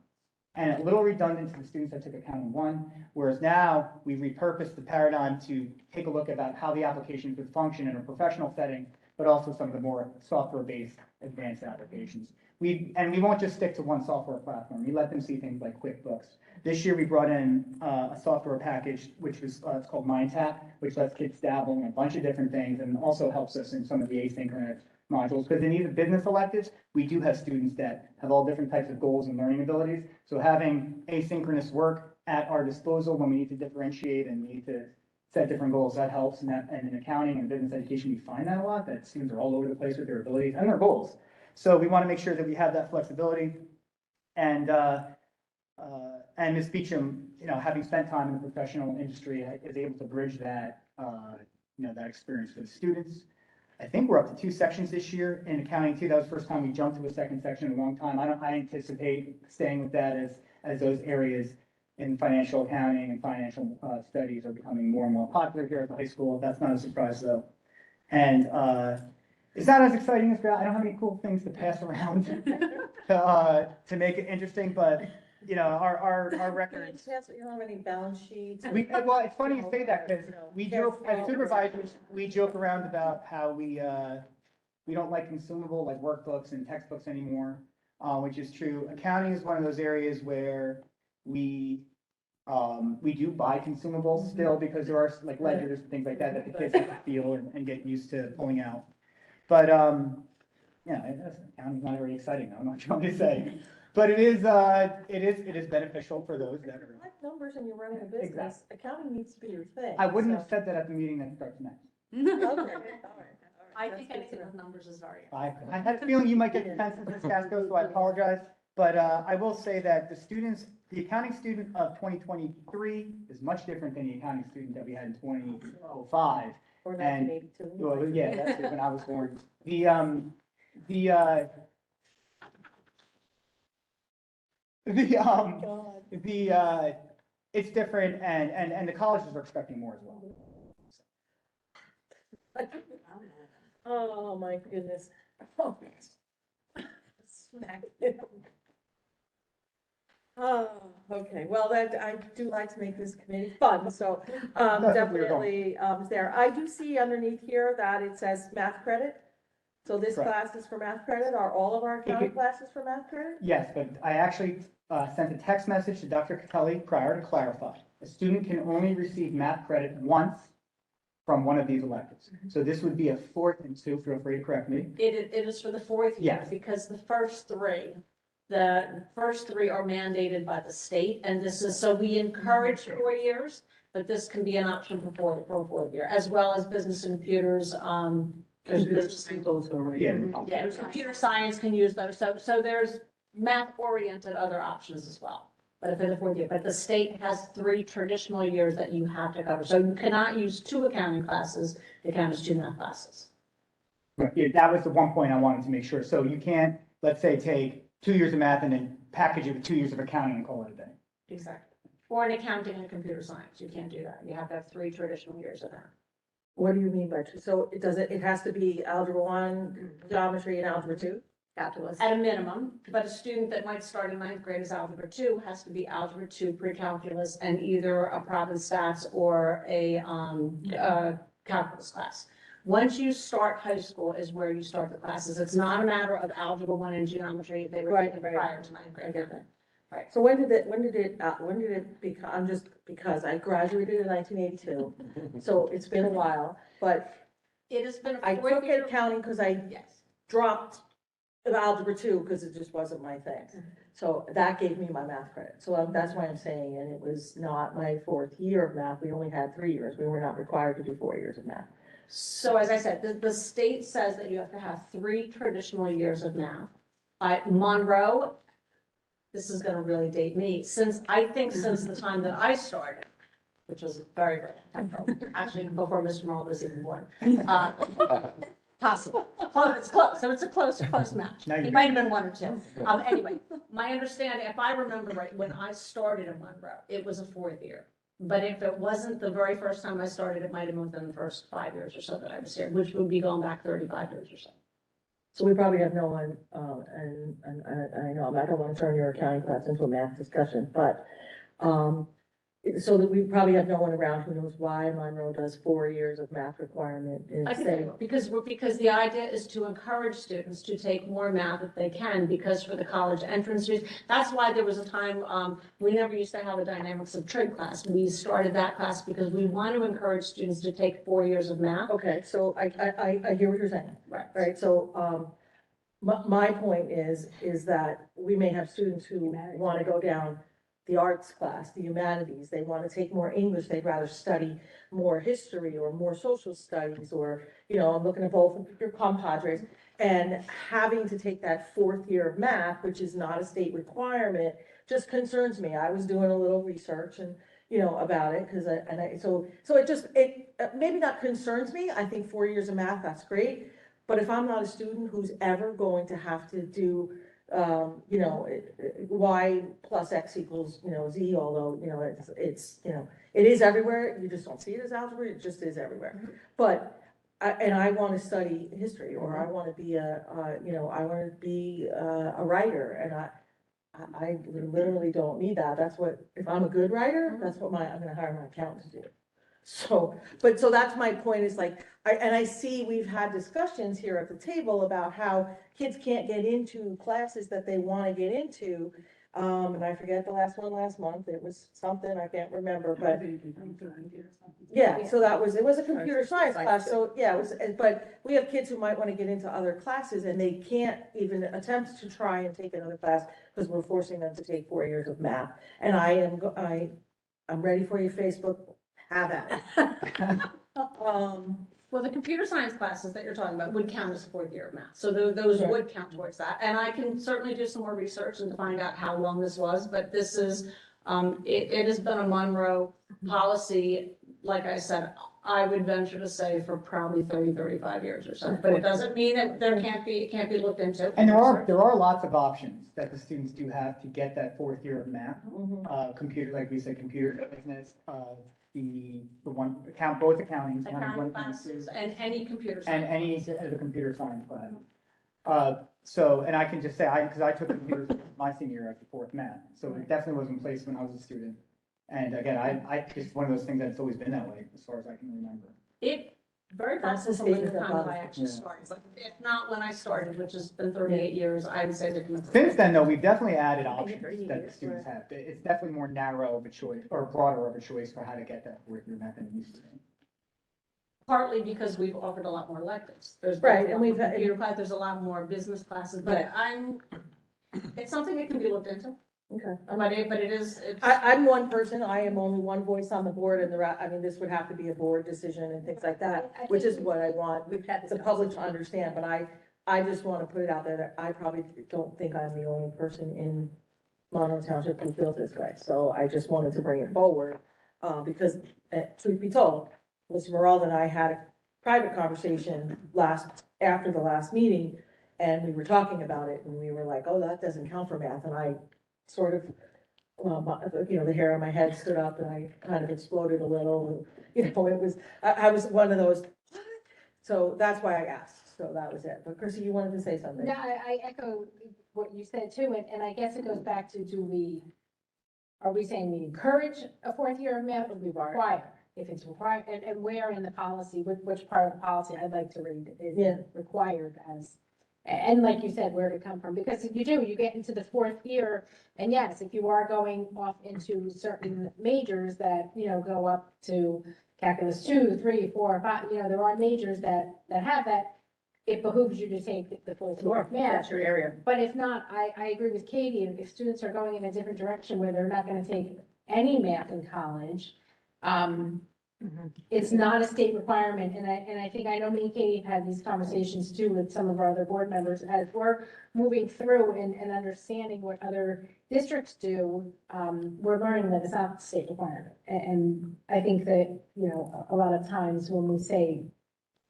and a little redundant to the students that took Accounting 1, whereas now we've repurposed the paradigm to take a look about how the applications would function in a professional setting, but also some of the more software-based advanced applications. We won't just stick to one software platform. We let them see things like QuickBooks. This year, we brought in a software package, which was it's called MindTap, which lets kids dabble in a bunch of different things and also helps us in some of the asynchronous modules. Because in these business electives, we do have students that have all different types of goals and learning abilities. So having asynchronous work at our disposal when we need to differentiate and we need to set different goals, that helps. And in accounting and business education, we find that a lot, that students are all over the place with their abilities and their goals. So we want to make sure that we have that flexibility. And Ms. Beecham, having spent time in the professional industry, is able to bridge that, that experience for the students. I think we're up to 2 sections this year in accounting too. That was the first time we jumped to a second section in a long time. I anticipate staying with that as those areas in financial accounting and financial studies are becoming more and more popular here at the high school. That's not a surprise though. And it's not as exciting as I don't have any cool things to pass around to make it interesting, but our records. You don't have any balance sheets? Well, it's funny you say that because we joke as supervisors, we joke around about how we don't like consumable like workbooks and textbooks anymore, which is true. Accounting is one of those areas where we do buy consumables still because there are like ledgers and things like that that the kids have to feel and get used to pulling out. But accounting's not very exciting. I'm not trying to say. But it is beneficial for those that are. Like numbers and you're running a business, Exactly. accounting needs to be your thing. I wouldn't have said that at the meeting that starts next. Okay, all right. I think anything with numbers is very. I had a feeling you might get defensive, Ms. Casco, so I apologize. But I will say that the accounting student of 2023 is much different than the accounting student that we had in 2005. Or And- 1982. Well, yeah, that's when I was born. It's different and the colleges are expecting more as well. Oh, my goodness. Oh, smack it. Oh, okay, well, I do like to make this committee fun, so, That's what we're definitely, is there. I do see underneath here that it says math credit. So this Correct. class is for math credit. Are all of our accounting classes for math credit? Yes, but I actually sent a text message to Dr. Catelli prior to clarify. A student can only receive math credit once from one of these electives. So this would be a fourth, and Sue, feel free to correct me. It is for the 4th year, Yes. because the first three are mandated by the state, and this is, so we encourage 4 years, but this can be an option for a 4th year, as well as business and computers, There's those already. Yeah. computer science can use those, so there's math-oriented other options as well. But for the 4th year, but the state has 3 traditional years that you have to cover, so you cannot use 2 accounting classes, to count as 2 math classes. Right, yeah, that was the one point I wanted to make sure. So you can't, let's say, take 2 years of math and then package it with 2 years of accounting and call it a day. Exactly. Or in accounting and computer science, you can't do that, you have to have 3 traditional years of that. What do you mean by, so it has to be algebra 1, geometry, and algebra 2? Calculus. At a minimum, but a student that might start in 9th grade as algebra 2 has to be algebra 2 pre-calculus and either a province stats or a calculus class. Once you start high school is where you start the classes. It's not a matter of algebra 1 and geometry. They were Right, taken right. prior to 9th grade. I get that. Right, so when did it become, I'm just, because I graduated in 1982, so it's been a while, but It has been a I 4th took year. accounting because I Yes. dropped the algebra 2 because it just wasn't my thing. So that gave me my math credit. So that's why I'm saying, and it was not my 4th year of math. We only had 3 years. We were not required to do 4 years of math. So as I said, the state says that you have to have 3 traditional years of math. Monroe, this is gonna really date me, since the time that I started, which was very, very long time ago, actually before Mr. Monroe was even born. Possible, it's close, so it's a close match. Now you It might have been 1 or 2. Anyway, my understanding, if I remember right, when I started in Monroe, it was a 4th year. But if it wasn't the very first time I started, it might have been within the first 5 years or so that I was here, which would be going back 35 years or so. So we probably have no one, and I know, I don't want to turn your accounting class into a math discussion, but, so that we probably have no one around who knows why Monroe does 4 years of math requirement I instead think of. because the idea is to encourage students to take more math if they can, because for the college entrance years, that's why there was a time, we never used to have a dynamics of trade class. We started that class because we want to encourage students to take 4 years of math. Okay, so I hear what you're saying, Right. right? So, my point is that we may have students who want to go down the arts class, the humanities, they want to take more English, they'd rather study more history or more social studies, or, I'm looking at both of your compadres, and having to take that 4th year of math, which is not a state requirement, just concerns me. I was doing a little research and, about it, because so it maybe not concerns me. I think 4 years of math, that's great. But if I'm not a student who's ever going to have to do, y plus x equals, z, although, it is everywhere, you just don't see it as algebra, it just is everywhere. But, I want to study history, or I want to be I want to be a writer, and I literally don't need that. That's what, if I'm a good writer, that's what I'm gonna hire my accountant to do. So, so that's my point, is like, I see we've had discussions here at the table about how kids can't get into classes that they want to get into. And I forget the last one last month, it was something, I can't remember, but yeah, so it was a computer science class, so yeah, it was, but we have kids who might want to get into other classes and they can't even attempt to try and take another class because we're forcing them to take 4 years of math. And I'm ready for you, Facebook, have at it. Well, the computer science classes that you're talking about would count as 4th year of math, so those Right. would count towards that. And I can certainly do some more research and find out how long this was, but this is, it has been a Monroe policy, like I said, I would venture to say for probably 30, 35 years or so, but it doesn't mean that it can't be looked into. And there are lots of options that the students do have to get that 4th year of math. Computer, like we said, computer business, both accounting. Accounting classes and any computer And science. any, the computer science class. So, and I can just say, because I took computers my senior year after 4th math, so it definitely was in place when I was a student. And again, I just one of those things that's always been that way, as far as I can remember. It very That's possible the from the statement time that I bothers actually me. started, but if not when I started, which has been 38 years, I would say that. Since then, though, we've definitely added I think options it's that the easier, students have. It's definitely more narrow of a choice, or broader of a choice for how to get that 4th year math than it used to be. Partly because we've offered a lot more electives. There's Right, a and lot we've more had- computer class, there's a lot more business classes, Right. but it's something that can be looked into. Okay. But it is, I'm one person, I am only one voice on the board, and this would have to be a board decision and things like that, which is what I want we've had this the public to understand, but I just want to put it out there that I probably don't think I'm the only person in Monroe Township who feels this way, so I just wanted to bring it forward, because, truth be told, Mr. Morrell and I had a private conversation after the last meeting, and we were talking about it, and we were like, oh, that doesn't count for math, and I sort of, the hair on my head stood up and I kind of exploded a little. It was, I was one of those, what? So that's why I asked. So that was it. But Chrissy, you wanted to say something? No, I echo what you said too, and I guess it goes back to, are we saying we encourage a 4th year of math or we require? If it's required, and where in the policy, which part of the policy I'd like to read is Yeah. required as, and like you said, where to come from, because you get into the 4th year, and yes, if you are going off into certain majors that, go up to calculus 2, 3, 4, 5, there are majors that have that, it behooves you to take the 4th year of math. That's your area. But if not, I agree with Katie, if students are going in a different direction where they're not gonna take any math in college, it's not a state requirement, and I think, I know me and Katie have had these conversations too with some of our other board members, as we're moving through and understanding what other districts do, we're learning that it's not a state requirement. And I think that, a lot of times when we say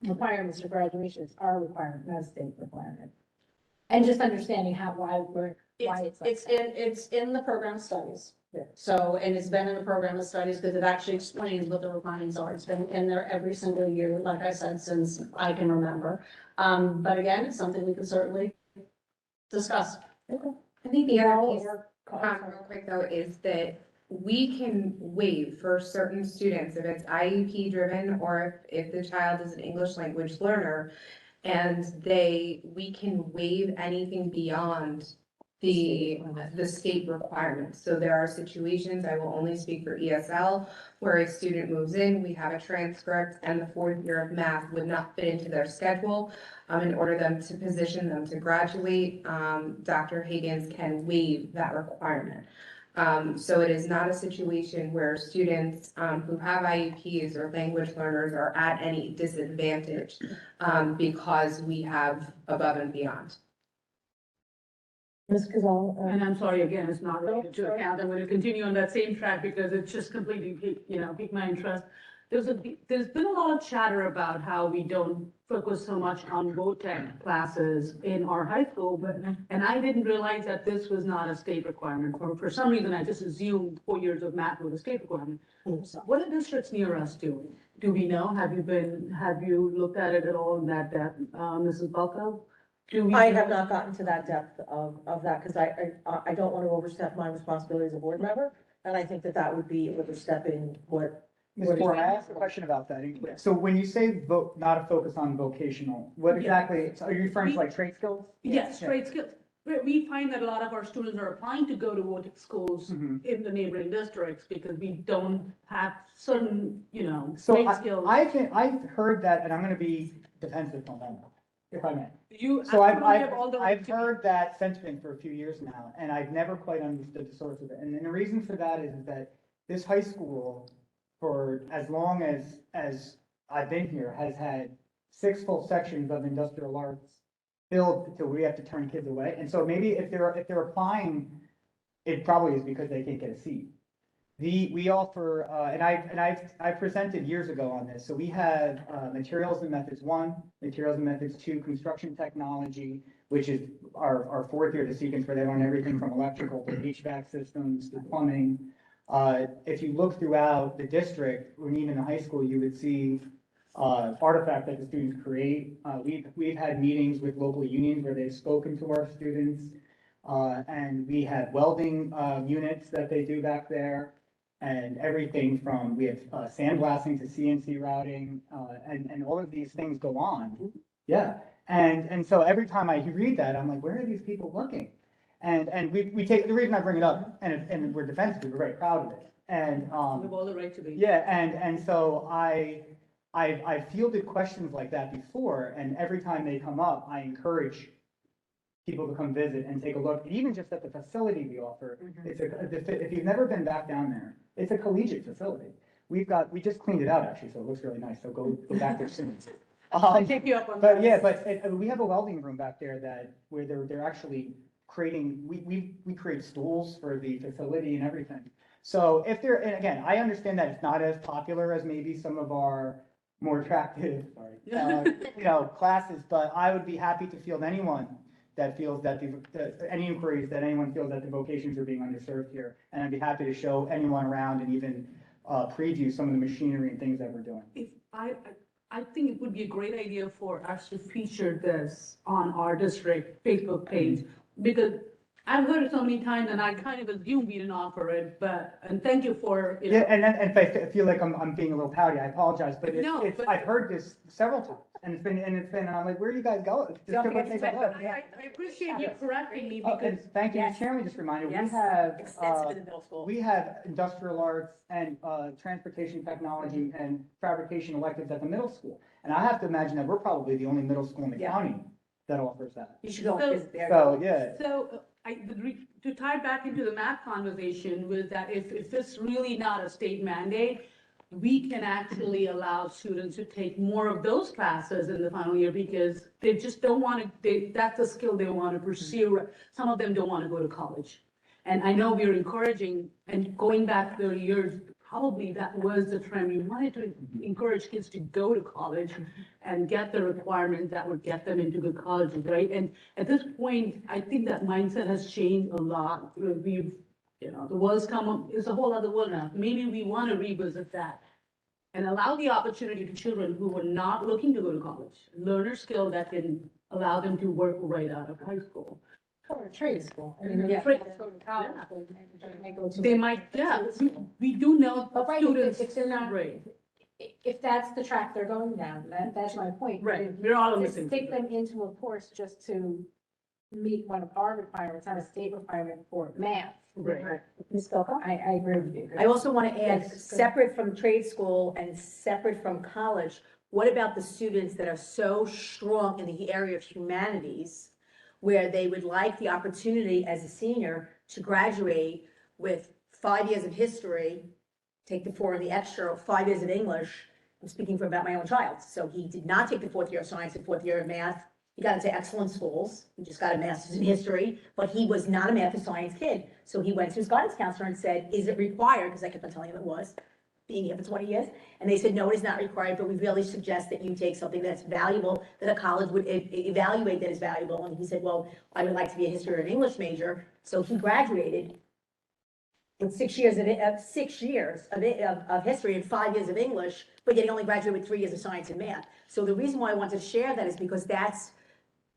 requirements for graduation, it's our requirement, not a state requirement. And just understanding why it's like that. it's in the program studies. Yeah. So, and it's been in the program of studies because it actually explains what the requirements are. It's been in there every single year, like I said, since I can remember. But again, it's something we can certainly discuss. I think the other piece, Or- real quick though, is that we can waive for certain students, if it's IEP driven, or if the child is an English language learner, and we can waive anything beyond the state requirements. So there are situations, I will only speak for ESL, where a student moves in, we have a transcript, and the fourth year of math would not fit into their schedule. In order to position them to graduate, Dr. Higgins can waive that requirement. So it is not a situation where students who have IEPs or language learners are at any disadvantage because we have above and beyond. Ms. Gazal, And I'm sorry, again, it's not related to sorry. account. I'm going to continue on that same track because it's just completely, piqued my interest. There's been a lot of chatter about how we don't focus so much on VOTEC classes in our high school, and I didn't realize that this was not a state requirement. For some reason, I just assumed 4 years of math was a state requirement. What are districts near us doing? Do we know? Have you looked at it at all in that depth, Mrs. Balko? I have not gotten to that depth of that, because I don't want to overstep my responsibility as a board member, and I think that would be overstepping what. Ms. Moore, may I ask a question about that? So when you say not a focus on vocational, what exactly, are you referring to like trade skills? Yes, Yeah. trade skills. We find that a lot of our students are applying to go to VOTEC schools Mhm. in the neighboring districts because we don't have certain, So trade skills. I've heard that, and I'm gonna be defensive on that, if I may. You So absolutely have all the right I've to be. heard that sentiment for a few years now, and I've never quite understood the source of it. And the reason for that is that this high school, for as long as I've been here, has had 6 full sections of industrial arts filled until we have to turn kids away. And so maybe if they're applying, it probably is because they can't get a seat. We offer, and I've presented years ago on this. So we have materials and methods 1, materials and methods 2, construction technology, which is our 4th year, the sequence where they learn everything from electrical to HVAC systems to plumbing. If you look throughout the district, or even the high school, you would see artifact that the students create. We've had meetings with local unions where they've spoken to our students. And we have welding units that they do back there. And everything from, we have sandblasting to CNC routing, and all of these things go on. Yeah, and so every time I read that, I'm like, where are these people looking? And we take, the reason I bring it up, and we're defensive, we're very proud of it. And, We have all the right to be. yeah, and so I've fielded questions like that before, and every time they come up, I encourage people to come visit and take a look, even just at the facility we offer. It's if you've never been back down there, it's a collegiate facility. We just cleaned it out actually, so it looks really nice, so go back there soon. I'll take you up on that. But yeah, we have a welding room back there where they're actually creating, we create stools for the facility and everything. So if and again, I understand that it's not as popular as maybe some of our more attractive, classes, but I would be happy to field anyone that feels that any inquiries that anyone feels that the vocations are being underserved here. And I'd be happy to show anyone around and even preview some of the machinery and things that we're doing. If I think it would be a great idea for us to feature this on our district Facebook page, because I've heard it so many times and I kind of assume we didn't offer it, and thank you for, Yeah, and if I feel like I'm being a little pouty, I apologize, but No, but- I've heard this several times, and it's been, I'm like, where do you guys go? Just go take a look. I appreciate you correcting me Oh, because and thank you, Yes. Mr. Chairman, just reminded, Yes. Extensive in the middle school. we have industrial arts and transportation technology and fabrication electives at the middle school. And I have to imagine that we're probably the only middle school in the Yeah. county that offers that. You should go So- and visit there. So, yeah. So, to tie back into the math conversation was that if it's really not a state mandate, we can actually allow students to take more of those classes in the final year because they just don't want to, that's a skill they want to pursue. Some of them don't want to go to college. And I know we're encouraging, and going back 30 years, probably that was the trend. We wanted to encourage kids to go to college and get the requirements that would get them into good colleges, right? And at this point, I think that mindset has changed a lot. You know, the world's come, it's a whole other world now. Maybe we want to revisit that and allow the opportunity to children who were not looking to go to college, learn a skill that can allow them to work right out of high school. Or trade school. I mean, Yeah. if they go to college, they may go to. They might, yeah, we do know But right, students. if they're not, Right, if that's the track they're going down, that's my point. right, we're all on the To same. stick them into a course just to meet one of our requirements, not a state requirement for math. Right. Ms. Belko? I agree with you. I also want to add, Yes, good. separate from trade school and separate from college, what about the students that are so strong in the area of humanities, where they would like the opportunity as a senior to graduate with 5 years of history, take the 4 in the extra, or 5 years of English? I'm speaking about my own child. So he did not take the 4th year of science and 4th year of math. He got into excellent schools. He just got a master's in history, but he was not a math and science kid. So he went to his guidance counselor and said, is it required? Because I kept on telling him it was, being here for 20 years. And they said, no, it is not required, but we really suggest that you take something that's valuable, that a college would evaluate that is valuable. And he said, well, I would like to be a history or an English major. So he graduated with 6 years of history and 5 years of English, but yet he only graduated with 3 years of science and math. So the reason why I wanted to share that is because that's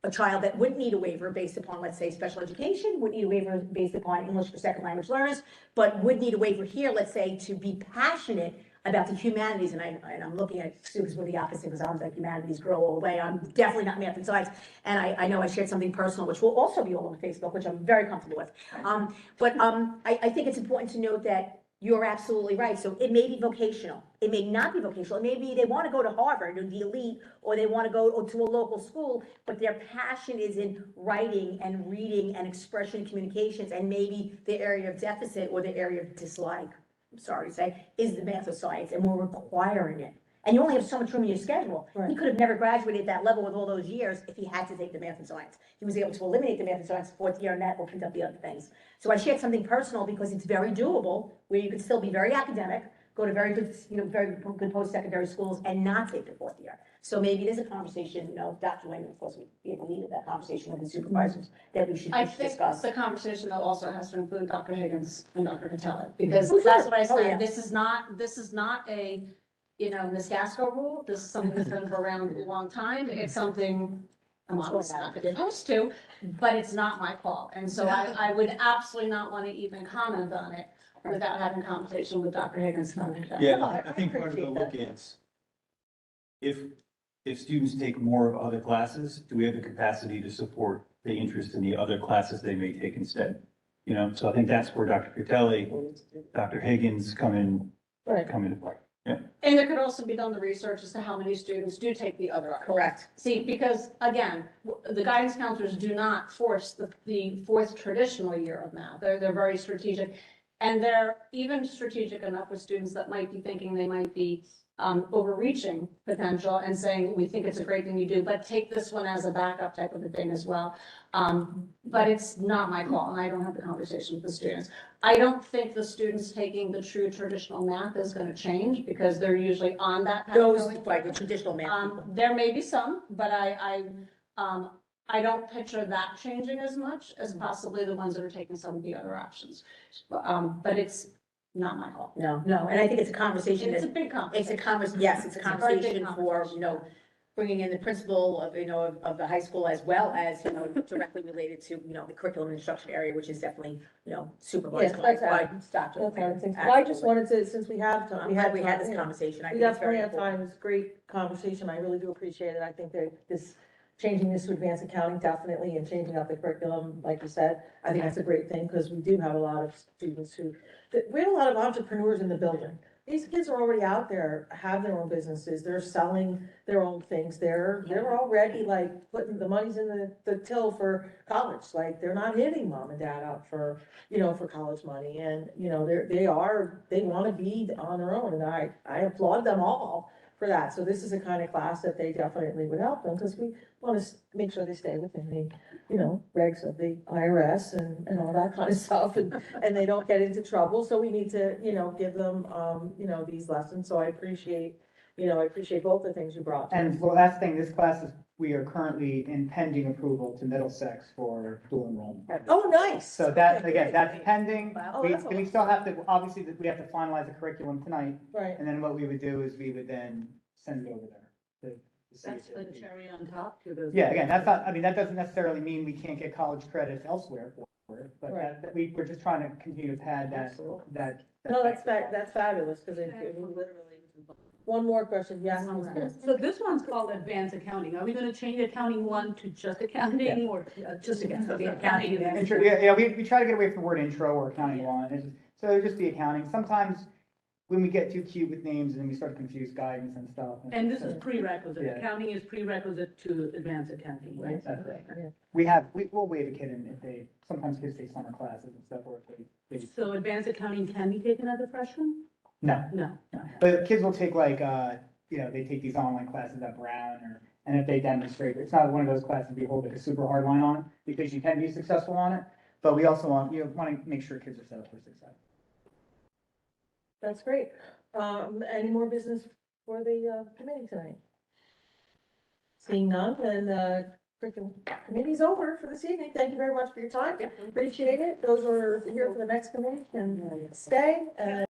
a child that wouldn't need a waiver based upon, let's say, special education, would need a waiver based upon English for second language learners, but would need a waiver here, let's say, to be passionate about the humanities. And I'm looking at students with the opposite, because I'm the humanities girl all the way. I'm definitely not math and science. And I know I shared something personal, which will also be all on Facebook, which I'm very comfortable with. I think it's important to note that you're absolutely right. So it may be vocational. It may not be vocational. Maybe they want to go to Harvard or the elite, or they want to go to a local school, but their passion is in writing and reading and expression communications, and maybe the area of deficit or the area of dislike, I'm sorry to say, is the math or science, and we're requiring it. And you only have so much room in your schedule. Right. He could have never graduated at that level with all those years if he had to take the math and science. He was able to eliminate the math and science 4th year, and that opened up the other things. So I shared something personal because it's very doable, where you could still be very academic, go to very good, very good post-secondary schools, and not take the 4th year. So maybe it is a conversation, Dr. Wayman, of course, would be able to lead that conversation with the supervisors that we should I think discuss. the conversation that also has to include Dr. Higgins and Dr. Catella, because Oh, sure. that's what I Oh, yeah. said, this is not a, Ms. Gasco rule, this is something that's been around a long time, it's something I'm obviously not opposed to, but it's not my call, and so I would absolutely not want to even comment on it without having a conversation with Dr. Higgins. and Dr. Catella. Yeah, No, I I think part of the appreciate look is, if students take more of other classes, do we have the capacity to support the interest in the other classes they may take instead? So I think that's where Dr. Catelli, Dr. Higgins come Right. into play. And there could also be done the research as to how many students do take the other option. Correct. See, because again, the guidance counselors do not force the 4th traditional year of math. They're very strategic. And they're even strategic enough with students that might be thinking they might be overreaching potential and saying, we think it's a great thing you do, but take this one as a backup type of a thing as well. But it's not my call, and I don't have the conversation with the students. I don't think the students taking the true traditional math is going to change, because they're usually on that path. Those, like the traditional math people. There may be some, but I don't picture that changing as much as possibly the ones that are taking some of the other options. But it's not my call. No, and I think it's a conversation It's a that, big conversation. yes, it's a It's a very big conversation for, conversation. bringing in the principal of the high school, as well as, directly related to, the curriculum and instruction area, which is definitely, supervised Yes, by that's Dr. That's Wayman. everything. Well, I just wanted to, since we have time, I'm glad we had this conversation. I We think it's very definitely have important. time. It's a great conversation. I really do appreciate it. I think that changing this to advanced accounting definitely, and changing up the curriculum, like you said, I think that's a great thing, because we do have a lot of students we have a lot of entrepreneurs in the building. These kids are already out there, have their own businesses, they're selling their own things, they're already like putting the money's in the till for college, like they're not hitting mom and dad out for, for college money, and, they want to be on their own, and I applaud them all for that. So this is a kind of class that they definitely would help them, because we want to make sure they stay within the, regs of the IRS and all that kind of stuff, and they don't get into trouble. So we need to, give them, these lessons. So I appreciate I appreciate both the things you brought. And the last thing, this class is, we are currently in pending approval to Middlesex for dual enrollment. Oh, nice. So that, Okay, again, great. that's pending. Wow. We, Oh, that's we still have to, obviously, we have to finalize the curriculum tonight. Right. And then what we would do is we would then send it over there. to see That's if the it- cherry on top to the. Yeah, again, that's not, I mean, that doesn't necessarily mean we can't get college credits elsewhere for it, but Right. we're just trying to continue to pad that, Absolutely. that. No, that's fabulous, because it literally. One more question, yes. Ms. So this one's called advanced accounting. Are we gonna change accounting one to just accounting or just accounting? Intro, yeah, we try to get away from the word intro or accounting one, so it'll just be accounting. Sometimes when we get too cute with names and then we start to confuse guidance and stuff. And this is prerequisite. Yeah. Accounting is prerequisite to advanced accounting, right? That's right. Yeah. We'll waive a kid in if they, sometimes kids take summer classes and stuff, or if they. So advanced accounting can be taken as a freshman? No, No. but kids will take like, they take these online classes at Brown and if they demonstrate, it's not one of those classes we hold like a super hard line on because you can be successful on it. But we also want to make sure kids are set up for success. That's great. Any more business for the committee tonight? Seeing none, then curriculum committee's over for this evening. Thank you very much for your time. Appreciate it. Those who are here for the next committee can stay.